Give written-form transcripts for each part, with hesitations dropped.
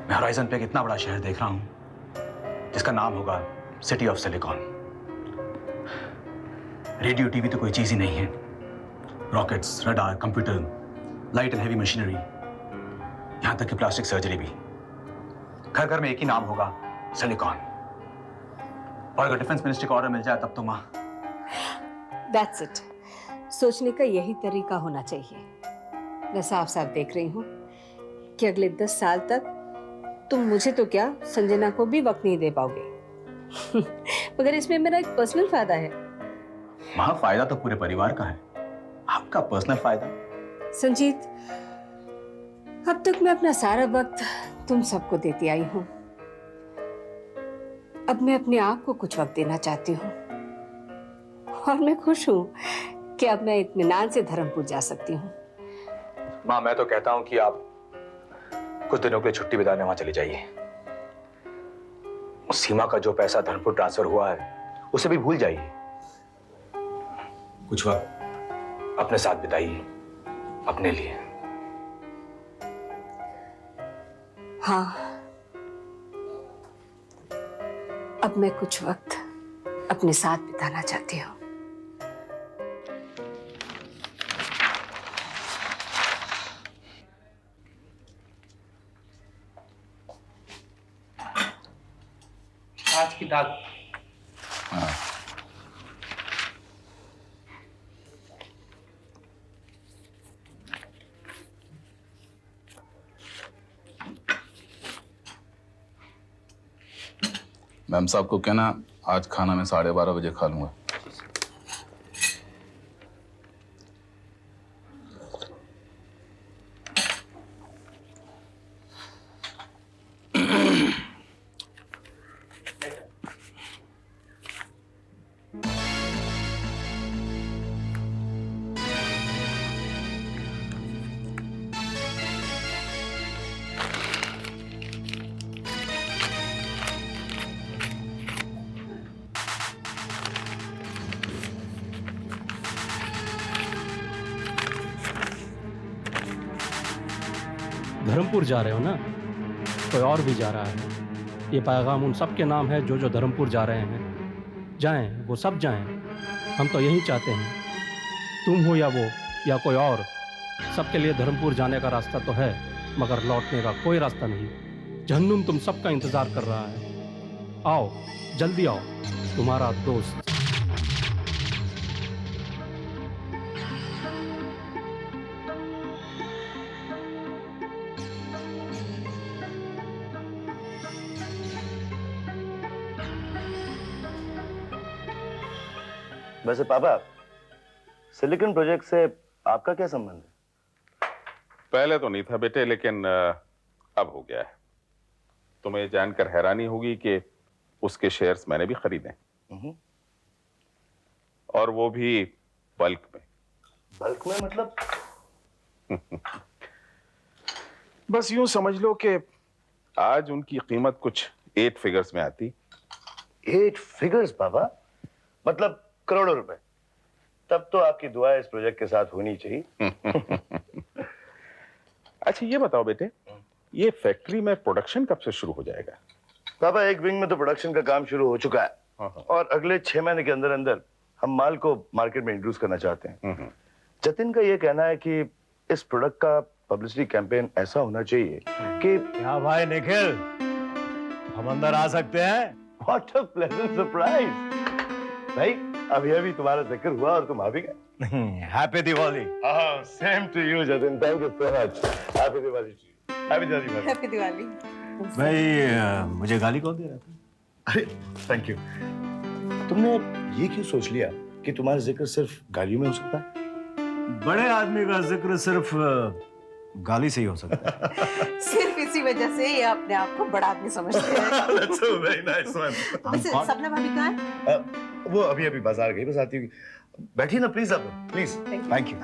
मैं होराइजन पे एक इतना बड़ा शहर देख रहा हूं जिसका नाम होगा city of silicon. Radio TV तो कोई चीज ही नहीं है। Rockets, radar, computer, light and heavy machinery, यहां तक कि प्लास्टिक सर्जरी भी। घर घर में एक ही नाम होगा, सिलिकॉन। और अगर डिफेंस मिनिस्ट्री का ऑर्डर मिल जाए तब तो मां। That's it. सोचने का यही तरीका होना चाहिए। मैं साफ साफ देख रही हूँ कि अगले 10 साल तक तुम मुझे तो क्या, संजना को भी वक्त नहीं दे पाओगे। मगर इसमें मेरा एक पर्सनल फायदा है। मां, फायदा तो पूरे परिवार का है, आपका पर्सनल फायदा। संजीत, अब तक मैं अपना सारा वक्त तुम सबको देती आई हूँ। अब मैं अपने आप को कुछ वक्त देना चाहती हूँ और मैं खुश हूँ कि अब मैं इत्मीनान से धर्मपुर जा सकती हूँ। मां, मैं तो कहता हूं कि आप कुछ दिनों के लिए छुट्टी बिताने वहां चली जाइए। उस सीमा का जो पैसा धर्मपुर ट्रांसफर हुआ है उसे भी भूल जाइए। कुछ वक्त अपने साथ बिताइए, अपने लिए। हाँ, अब मैं कुछ वक्त अपने साथ बिताना चाहती हूँ। आज की दाल। मैम साहब को कहना आज खाना मैं 12:30 बजे खा लूंगा। धर्मपुर जा रहे हो ना? कोई और भी जा रहा है। ये पैगाम उन सब के नाम है जो जो धर्मपुर जा रहे हैं। जाएं, वो सब जाएं। हम तो यही चाहते हैं, तुम हो या वो या कोई और, सबके लिए धर्मपुर जाने का रास्ता तो है, मगर लौटने का कोई रास्ता नहीं। जहन्नुम तुम सबका इंतजार कर रहा है। आओ, जल्दी आओ, तुम्हारा दोस्त। वैसे पापा, सिलिकॉन प्रोजेक्ट से आपका क्या संबंध है? पहले तो नहीं था बेटे, लेकिन अब हो गया है। तुम्हें जानकर हैरानी होगी कि उसके शेयर्स मैंने भी खरीदे, और वो भी बल्क में। बल्क में मतलब? बस यूं समझ लो कि आज उनकी कीमत कुछ 8 फिगर्स में आती। 8 फिगर्स पापा? मतलब करोड़ों रुपए। तब तो आपकी दुआ इस प्रोजेक्ट के साथ होनी चाहिए। अच्छा ये बताओ बेटे, ये फैक्ट्री में प्रोडक्शन कब से शुरू हो जाएगा? पापा, एक विंग में तो प्रोडक्शन का काम शुरू हो चुका है और अगले 6 महीने के अंदर अंदर हम माल को मार्केट में इंट्रोड्यूस करना चाहते हैं। जतिन का ये कहना है कि इस प्रोडक्ट का पब्लिसिटी कैंपेन ऐसा होना चाहिए कि। क्या भाई निखिल, हम अंदर आ सकते हैं? What a pleasant surprise! भाई, अभी तुम्हारा जिक्र हुआ और तुम आ भी गए। Happy Diwali. Same to you Jatin, thank you so much. Happy Diwali to you. Happy Diwali. Happy Diwali. भाई, मुझे गाली कौन दे रहा था? अरे थैंक यू। तुमने ये क्यों सोच लिया कि तुम्हारा जिक्र सिर्फ गालियों में हो सकता है? बड़े आदमी का जिक्र सिर्फ गाली से ही हो सकता है। सिर्फ इसी वजह से ये अपने आप को बड़ा आदमी समझते हैं। That's a very nice one. वैसे सपना भाभी कहाँ है? वो अभी बाजार गई, बस आती होगी। बैठिए ना प्लीज, आप प्लीज। Thank you.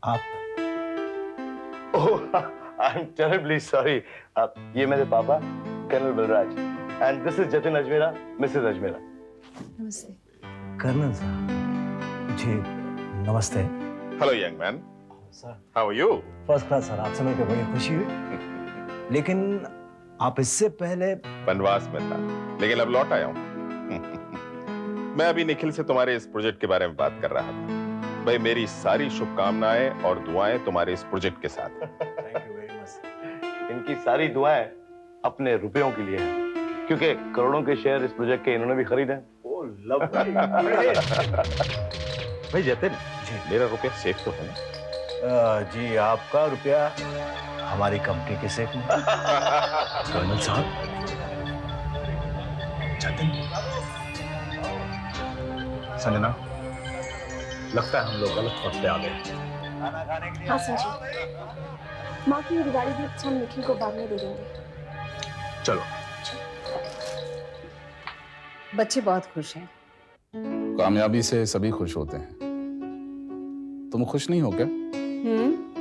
आप? Oh, I am terribly sorry. ये मेरे पापा colonel Balraj, and this is Jatin Ajmera, Mrs Ajmera. नमस्ते। कर्नल साहब जी, नमस्ते। Hello young man, sir how are you? First class sir, आपसे मिलकर बड़ी खुशी हुई। लेकिन आप इससे पहले वनवास में था, लेकिन अब लौट आया हूँ। मैं अभी निखिल से तुम्हारे इस प्रोजेक्ट के बारे में बात कर रहा था। भाई मेरी सारी शुभकामनाएं और दुआएं तुम्हारे इस प्रोजेक्ट के साथ। Thank you very much. इनकी सारी दुआएं अपने रुपयों के लिए हैं, क्योंकि करोड़ों के शेयर इस प्रोजेक्ट के इन्होंने भी खरीदे हैं। Oh lovely. भाई जतिन, मेरा रुपया सेफ तो है ना? जी आपका रुपया हमारी कंपनी के सेफ में। कर्नल साहब, जतिन, संजना, लगता है हम लोग गलत वक्त पे आ गए। हाँ संजीव, माँ की दिवाली भी हम निखिल को बाद में दे देंगे। चलो। बच्चे बहुत खुश हैं। कामयाबी से सभी खुश होते हैं। तुम खुश नहीं हो क्या?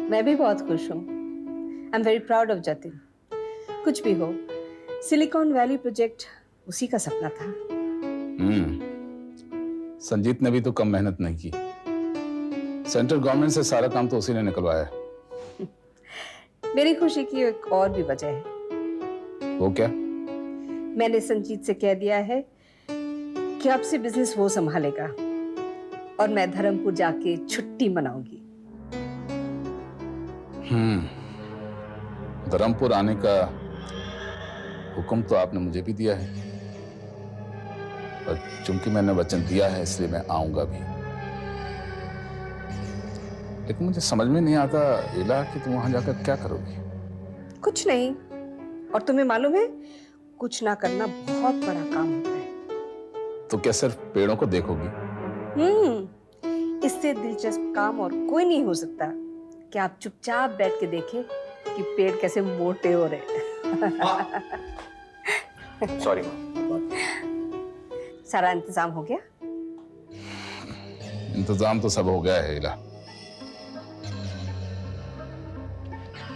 मैं भी बहुत खुश हूँ। I am very proud of Jatin. कुछ भी हो, सिलिकॉन वैली प्रोजेक्ट उसी का सपना था। संजीत ने भी तो कम मेहनत नहीं की। सेंट्रल गवर्नमेंट से सारा काम तो उसी ने निकलवाया। मेरी खुशी की एक और भी वजह है। वो क्या? मैंने संजीत से कह दिया है कि अब से बिजनेस वो संभालेगा और मैं धर्मपुर जाके छुट्टी मनाऊंगी। धर्मपुर आने का हुक्म तो आपने मुझे भी दिया है, और चूंकि मैंने वचन दिया है इसलिए मैं आऊंगा भी। लेकिन मुझे समझ में नहीं आता इला कि तुम वहां जाकर क्या करोगी? कुछ नहीं, और तुम्हें मालूम है कुछ ना करना बहुत बड़ा काम होता है। तो क्या सिर्फ पेड़ों को देखोगी? इससे दिलचस्प काम और कोई नहीं हो सकता कि आप चुपचाप बैठ के देखें कि पेड़ कैसे मोटे हो रहे हैं। सॉरी। सारा इंतजाम हो गया? इंतजाम तो सब हो गया है इला,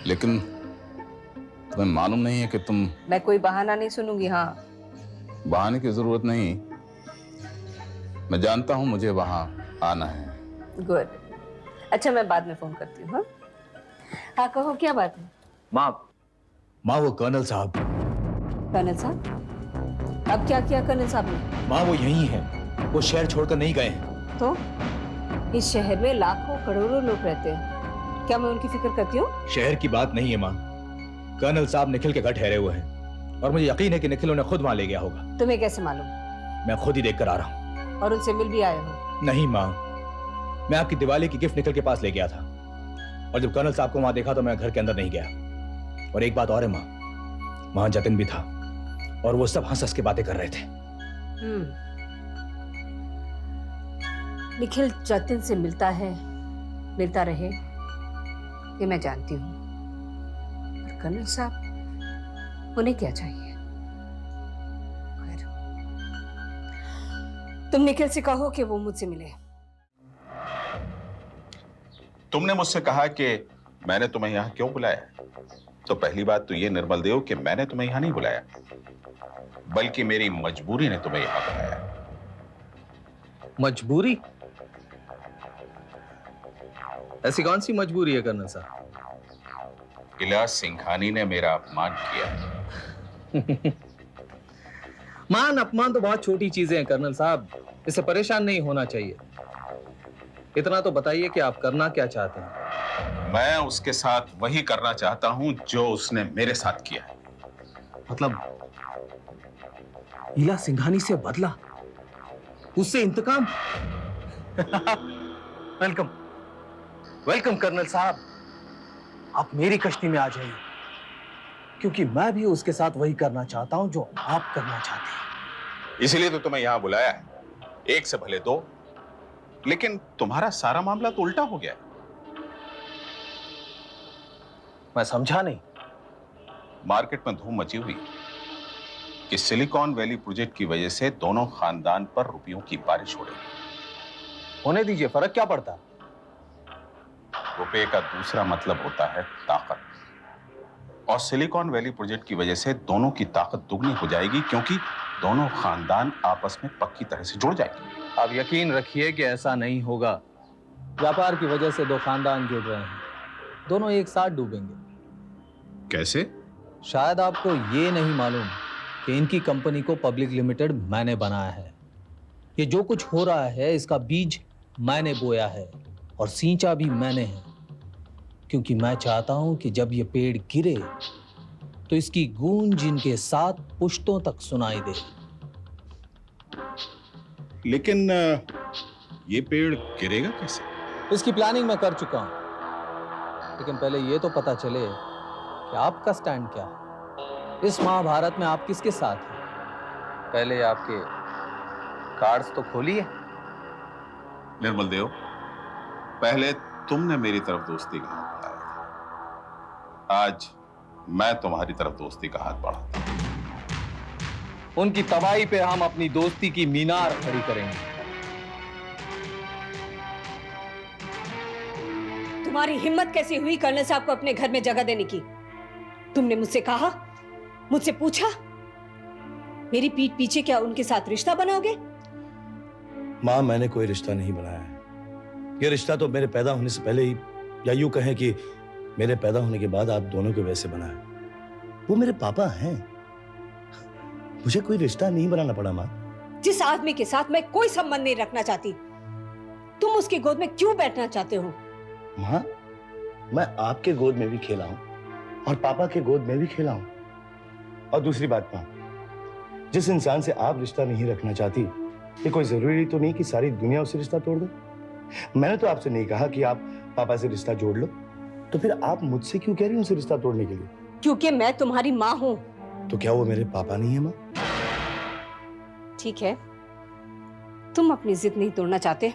लेकिन तुम्हें मालूम नहीं है कि तुम... मैं कोई बहाना नहीं सुनूंगी। हाँ, बहाने की जरूरत नहीं। मैं जानता हूं मुझे वहां आना है। गुड। अच्छा, मैं बाद में फोन करती हूँ। हाँ हाँ, कहो क्या बात है? माँ वो कर्नल साहब। कर्नल साहब? अब क्या किया कर्नल साहब ने? माँ वो यही है, वो शहर छोड़कर नहीं गए हैं। तो इस शहर में लाखों करोड़ों लोग रहते हैं, क्या मैं उनकी फिक्र करती हूँ? शहर की बात नहीं है माँ, कर्नल साहब निखिल के घर ठहरे हुए हैं और मुझे यकीन है कि निखिल उन्हें खुद वहां ले गया होगा। तुम्हें कैसे मालूम? मैं खुद ही देख कर आ रहा हूँ। और उनसे मिल भी आए हो? नहीं माँ, मैं आपकी दिवाली की गिफ्ट निखिल के पास ले गया था, और जब कर्नल साहब को वहां देखा तो मैं घर के अंदर नहीं गया। और एक बात और है माँ, वहां जतिन भी था और वो सब हंस हंस के बातें कर रहे थे। निखिल जतिन से मिलता है, मिलता रहे, ये मैं जानती हूँ। और कर्नल साहब, उन्हें क्या चाहिए? खैर, तुम निखिल से कहो कि वो मुझसे मिले। तुमने मुझसे कहा कि मैंने तुम्हें यहां क्यों बुलाया, तो पहली बात तो ये निर्मल देव कि मैंने तुम्हें यहां नहीं बुलाया, बल्कि मेरी मजबूरी ने तुम्हें यहां बुलाया। मजबूरी? ऐसी कौन सी मजबूरी है कर्नल साहब? इला सिंघानी ने मेरा अपमान किया। मान अपमान तो बहुत छोटी चीजें हैं कर्नल साहब, इससे परेशान नहीं होना चाहिए। इतना तो बताइए कि आप करना क्या चाहते हैं? मैं उसके साथ वही करना चाहता हूं जो उसने मेरे साथ किया है। मतलब इला सिंघानी से बदला, उससे इंतकाम? वेलकम, वेलकम कर्नल साहब, आप मेरी कश्ती में आ जाइए, क्योंकि मैं भी उसके साथ वही करना चाहता हूं जो आप करना चाहते हैं। इसीलिए तो तुम्हें यहां बुलाया है, एक से भले दो। लेकिन तुम्हारा सारा मामला तो उल्टा हो गया है। मैं समझा नहीं। मार्केट में धूम मची हुई कि सिलिकॉन वैली प्रोजेक्ट की वजह से दोनों खानदान पर रुपयों की बारिश हो रही है। होने दीजिए, फर्क क्या पड़ता? रुपए का दूसरा मतलब होता है ताकत, और सिलिकॉन वैली प्रोजेक्ट की वजह से दोनों की ताकत दुगनी हो जाएगी, क्योंकि दोनों खानदान आपस में पक्की तरह से जुड़ जाएंगे। आप यकीन रखिए कि ऐसा नहीं होगा। व्यापार की वजह से दो खानदान जुड़ रहे हैं, दोनों एक साथ डूबेंगे। कैसे? शायद आपको ये नहीं मालूम कि इनकी कंपनी को पब्लिक लिमिटेड मैंने बनाया है। ये जो कुछ हो रहा है इसका बीज मैंने बोया है और सींचा भी मैंने है, क्योंकि मैं चाहता हूं कि जब ये पेड़ गिरे तो इसकी गूंज इनके 7 पुश्तों तक सुनाई दे। लेकिन ये पेड़ गिरेगा कैसे? इसकी प्लानिंग मैं कर चुका हूं, लेकिन पहले ये तो पता चले कि आपका स्टैंड क्या है। इस महाभारत में आप किसके साथ हैं? पहले आपके कार्ड्स तो खोलिए। निर्मल देव, पहले तुमने मेरी तरफ दोस्ती का हाथ बढ़ाया था, आज मैं तुम्हारी तरफ दोस्ती का हाथ बढ़ाता हूं। उनकी तबाही पे हम अपनी दोस्ती की मीनार खड़ी करेंगे। तुम्हारी हिम्मत कैसी हुई कर्नल साहब को अपने घर में जगह देने की? तुमने मुझसे कहा, मुझसे पूछा, मेरी पीठ पीछे क्या उनके साथ रिश्ता बनाओगे? माँ, मैंने कोई रिश्ता नहीं बनाया है। ये रिश्ता तो मेरे पैदा होने से पहले ही, या यूं कहें कि मेरे पैदा होने के बाद आप दोनों के वैसे बना है। वो मेरे पापा हैं, मुझे कोई रिश्ता नहीं बनाना पड़ा। माँ, जिस आदमी के साथ मैं कोई संबंध नहीं रखना चाहती, तुम उसकी गोद में क्यों बैठना चाहते हो? माँ, मैं आपके गोद में भी खेला हूं और पापा के गोद में भी खेला हूं। और दूसरी बात माँ, जिस इंसान से आप रिश्ता नहीं रखना चाहती, ये कोई जरूरी तो नहीं कि सारी दुनिया उससे रिश्ता तोड़ दे। मैंने तो आपसे नहीं कहा कि आप पापा से रिश्ता जोड़ लो, तो फिर आप मुझसे क्यों कह रही हैं उनसे रिश्ता तोड़ने के लिए? क्योंकि मैं तुम्हारी माँ हूं। तो क्या वो मेरे पापा नहीं है माँ? ठीक है, तुम अपनी जिद नहीं तोड़ना चाहते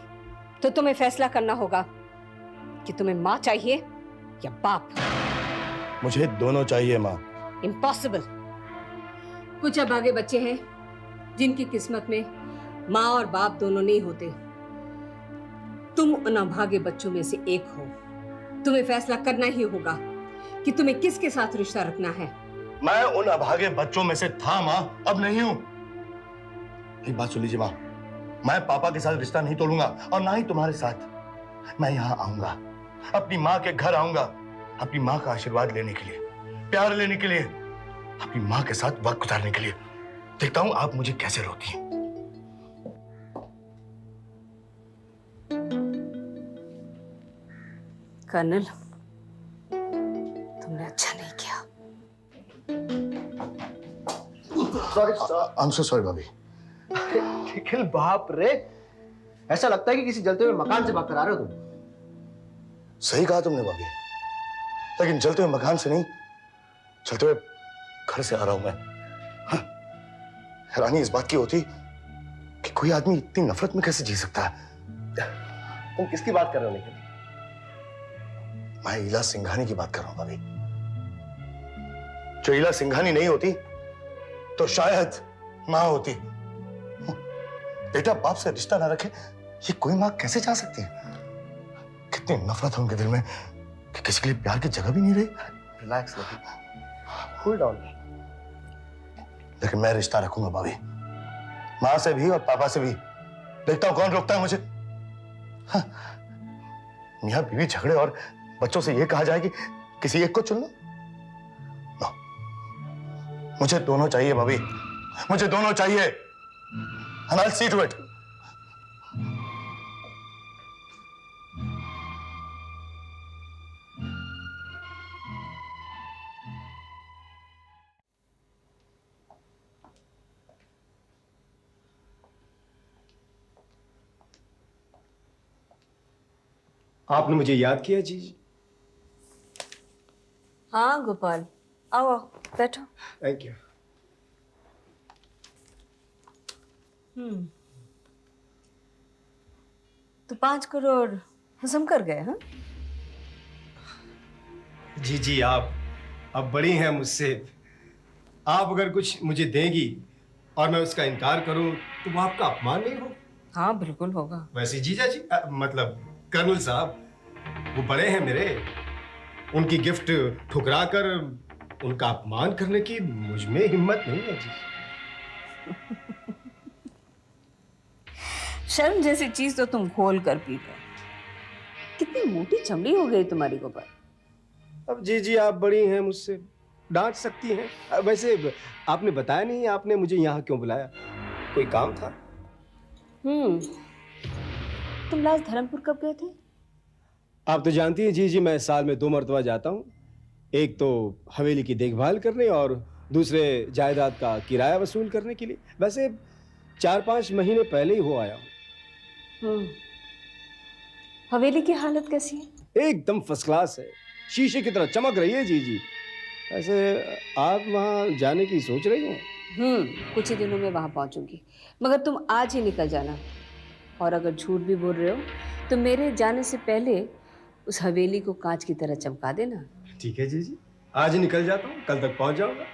तो तुम्हें फैसला करना होगा कि तुम्हें माँ चाहिए या बाप। मुझे दोनों चाहिए माँ। इम्पॉसिबल। कुछ अभागे बच्चे हैं जिनकी किस्मत में माँ और बाप दोनों नहीं होते। तुम उन अभागे बच्चों में से एक हो। तुम्हें फैसला करना ही होगा कि तुम्हें किसके साथ रिश्ता रखना है। मैं उन अभागे बच्चों में से था माँ, अब नहीं हूं। एक बात सुन लीजिए माँ, मैं पापा के साथ रिश्ता नहीं तोड़ूंगा और ना ही तुम्हारे साथ। मैं यहाँ आऊंगा, अपनी माँ के घर आऊंगा, अपनी माँ का आशीर्वाद लेने के लिए, प्यार लेने के लिए, अपनी माँ के साथ वक्त गुजारने के लिए। देखता हूं आप मुझे कैसे रोती हैं। कर्नल, तुमने अच्छा नहीं किया। आई एम सो सॉरी भाभी। निखिल, बाप रे, ऐसा लगता है कि किसी जलते हुए मकान से भाग कर आ रहे हो तुम। सही कहा तुमने भाभी, लेकिन जलते हुए मकान से नहीं, चलते हुए घर से आ रहा हूं मैं। हाँ, हैरानी इस बात की होती कि कोई आदमी इतनी नफरत में कैसे जी सकता है। तुम किसकी बात कर रहे हो निखिल? मैं ईला सिंघानी की बात कर रहा हूं भाभी। जो ईला सिंघानी नहीं होती तो शायद मां होती। बेटा बाप से रिश्ता ना रखे, ये कोई मां कैसे चाह सकती है? कितनी नफरत है उनके दिल में कि किसी के लिए प्यार की जगह भी नहीं रही। Relax Nikhil, cool down. लेकिन मैं रिश्ता रखूंगा भाभी, मां से भी और पापा से भी। देखता हूं कौन रोकता है मुझे। हाँ, मियां बीवी झगड़े और बच्चों से ये कहा जाए कि किसी एक को चुन लो। नो, मुझे दोनों चाहिए भाभी, मुझे दोनों चाहिए। And I'll see to it. आपने मुझे याद किया जी? हाँ गोपाल, आओ आओ, बैठो। Thank you. तो 5 करोड़ हजम कर गए? हाँ, जी जी, आप अब बड़ी हैं मुझसे। आप अगर कुछ मुझे देंगी और मैं उसका इनकार करूं तो वो आपका अपमान नहीं हो? हाँ बिल्कुल होगा। वैसे जीजा जी, मतलब कर्नल साहब, वो बड़े हैं मेरे, उनकी गिफ्ट ठुकरा कर उनका अपमान करने की मुझ में हिम्मत नहीं है जी। शर्म जैसी चीज तो तुम खोल कर पी गए। कितनी मोटी चमड़ी हो गई तुम्हारी गोपाल। अब जी आप बड़ी हैं, मुझसे डांट सकती हैं। वैसे आपने बताया नहीं आपने मुझे यहाँ क्यों बुलाया, कोई काम था? तुम लास्ट धर्मपुर कब गए थे? आप तो जानती हैं जी मैं साल में 2 मरतबा जाता हूँ। एक तो हवेली की देखभाल करने और दूसरे जायदाद का किराया वसूल करने के लिए। वैसे 4-5 महीने पहले ही हो आया हूँ। हवेली की हालत कैसी है? एकदम फर्स्ट क्लास है, शीशे की तरह चमक रही है जी। वैसे आप वहाँ जाने की सोच रही हैं? कुछ ही दिनों में वहां पहुंचूंगी, मगर तुम आज ही निकल जाना। और अगर झूठ भी बोल रहे हो तो मेरे जाने से पहले उस हवेली को कांच की तरह चमका देना। ठीक है जी, आज ही निकल जाता हूँ, कल तक पहुंच जाऊंगा।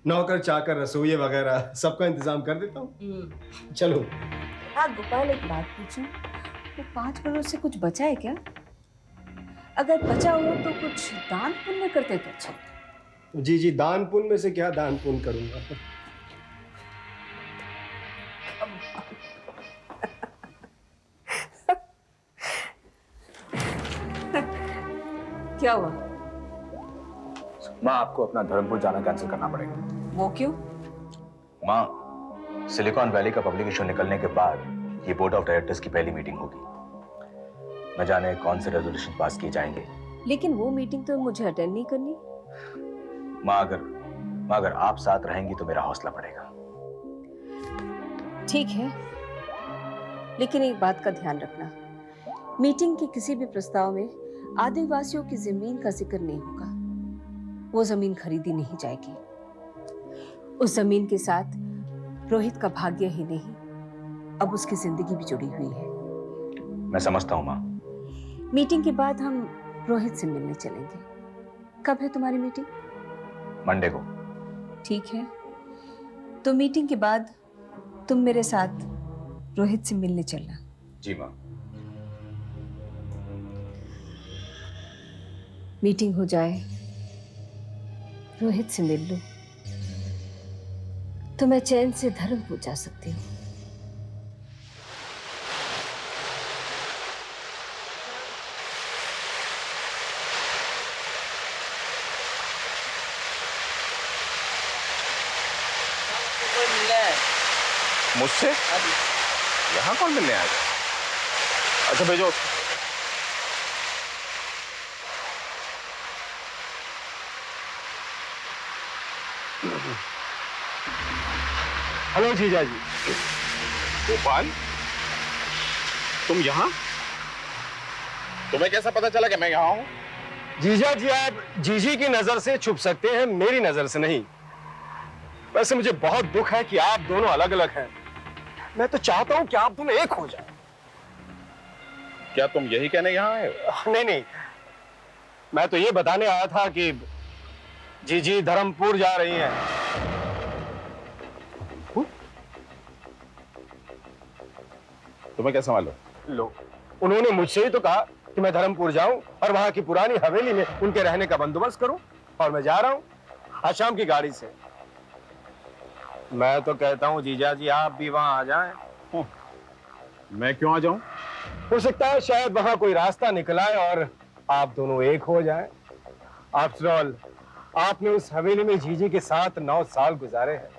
नौकर चाकर रसोई वगैरह सबका इंतजाम कर देता हूँ। चलो। हाँ गोपाल, एक बात पूछूं, वो 5 करोड़ से कुछ बचा है क्या? अगर बचा हो तो कुछ दान पुण्य करते तो अच्छा। जी दान पुण्य में से क्या दान पुण्य करूंगा? क्या हुआ? माँ, आपको अपना धर्मपुर जाना कैंसिल करना पड़ेगा। वो क्यों? माँ, सिलिकॉन वैली का पब्लिक इशू निकलने के बाद ये बोर्ड ऑफ डायरेक्टर्स की पहली मीटिंग होगी। न जाने कौन से रेजोल्यूशन पास किए जाएंगे। लेकिन वो मीटिंग तो मुझे अटेंड नहीं करनी। माँ, अगर आप साथ रहेंगी तो मेरा हौसला बढ़ेगा। ठीक है, लेकिन एक बात का ध्यान रखना, मीटिंग के किसी भी प्रस्ताव में आदिवासियों की जमीन का जिक्र नहीं होगा। वो जमीन खरीदी नहीं जाएगी। उस जमीन के साथ रोहित का भाग्य ही नहीं, अब उसकी जिंदगी भी जुड़ी हुई है। मैं समझता हूँ माँ। मीटिंग के बाद हम रोहित से मिलने चलेंगे। कब है तुम्हारी मीटिंग? मंडे को। ठीक है, तो मीटिंग के बाद तुम मेरे साथ रोहित से मिलने चलना। जी माँ। मीटिंग हो जाए, रोहित से मिल लूं, तो मैं चैन से धर्मपुर जा सकती हूँ। मुझसे? यहाँ कौन मिलने आएगा? अच्छा भेजो। हेलो जीजा जी। गोपाल, तुम यहाँ? तुम्हें कैसा पता चला कि मैं यहाँ हूँ? जीजा जी, आप जीजी की नजर से छुप सकते हैं, मेरी नजर से नहीं। वैसे मुझे बहुत दुख है कि आप दोनों अलग अलग हैं। मैं तो चाहता हूं कि आप दोनों एक हो जाएं। क्या तुम यही कहने यहाँ आए हो? नहीं, मैं तो ये बताने आया था कि जीजी धर्मपुर जा रही हैं। तुम्हें कैसा मालूम? लो, उन्होंने मुझसे ही तो कहा कि मैं धर्मपुर जाऊं और वहां की पुरानी हवेली में उनके रहने का बंदोबस्त करूं, और मैं जा रहा हूं आज शाम की गाड़ी से। मैं तो कहता हूं जीजा जी आप भी वहां आ जाएं। मैं क्यों आ जाऊं? हो सकता है शायद वहां कोई रास्ता निकल आए और आप दोनों एक हो जाएं। आफ्टर ऑल, आपने उस हवेली में जीजी के साथ 9 साल गुजारे हैं।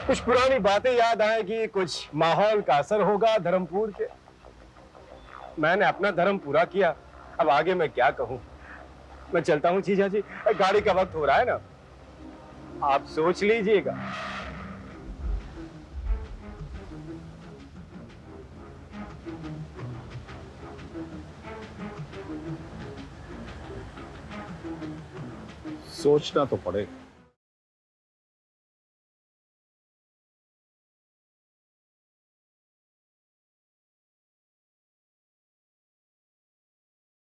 कुछ पुरानी बातें याद आएगी, कुछ माहौल का असर होगा धर्मपुर के। मैंने अपना धर्म पूरा किया, अब आगे मैं क्या कहूं। मैं चलता हूं जीजा जी, गाड़ी का वक्त हो रहा है ना, आप सोच लीजिएगा। सोचना तो पड़ेगा।